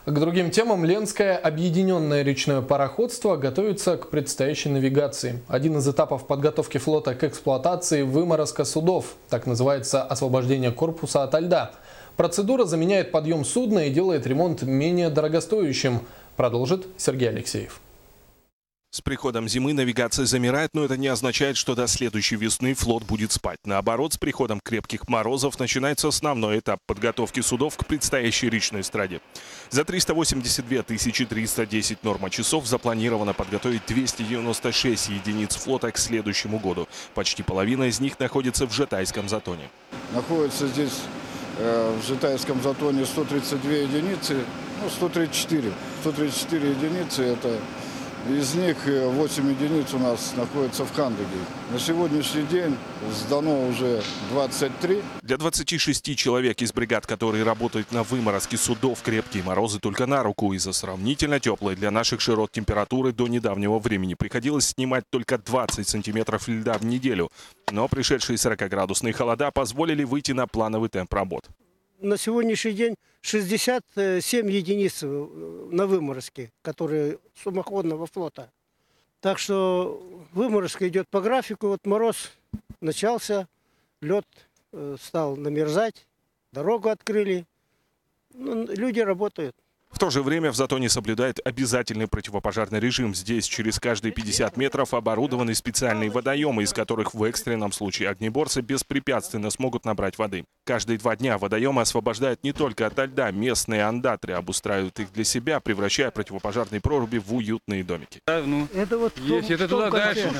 К другим темам. Ленское объединенное речное пароходство готовится к предстоящей навигации. Один из этапов подготовки флота к эксплуатации – выморозка судов. Так называется освобождение корпуса ото льда. Процедура заменяет подъем судна и делает ремонт менее дорогостоящим. Продолжит Сергей Алексеев. С приходом зимы навигация замирает, но это не означает, что до следующей весны флот будет спать. Наоборот, с приходом крепких морозов начинается основной этап подготовки судов к предстоящей речной эстраде. За 382 310 норма-часов запланировано подготовить 296 единиц флота к следующему году. Почти половина из них находится в Житайском затоне. Находится здесь в Житайском затоне 132 единицы, 134. 134 единицы – это... Из них 8 единиц у нас находятся в Кандыге. На сегодняшний день сдано уже 23. Для 26 человек из бригад, которые работают на выморозке судов, крепкие морозы только на руку. Из-за сравнительно теплой для наших широт температуры до недавнего времени приходилось снимать только 20 сантиметров льда в неделю. Но пришедшие 40-градусные холода позволили выйти на плановый темп работ. На сегодняшний день 67 единиц на выморозке, которые судоходного флота. Так что выморозка идет по графику. Вот мороз начался, лед стал намерзать, дорогу открыли. Люди работают. В то же время в затоне соблюдает обязательный противопожарный режим. Здесь через каждые 50 метров оборудованы специальные водоемы, из которых в экстренном случае огнеборцы беспрепятственно смогут набрать воды. Каждые 2 дня водоемы освобождают не только ото льда. Местные андатры обустраивают их для себя, превращая противопожарные проруби в уютные домики. Это вот есть, это туда дальше.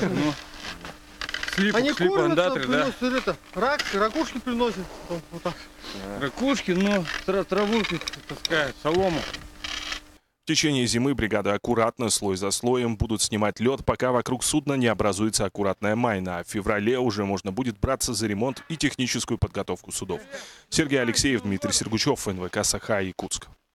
Они кормятся, андатры, приносят ракушки приносят. Вот так. Ракушки, траву таскают, солому. В течение зимы бригады аккуратно, слой за слоем, будут снимать лед, пока вокруг судна не образуется аккуратная майна. А в феврале уже можно будет браться за ремонт и техническую подготовку судов. Сергей Алексеев, Дмитрий Сергучев, НВК «Саха», Якутск.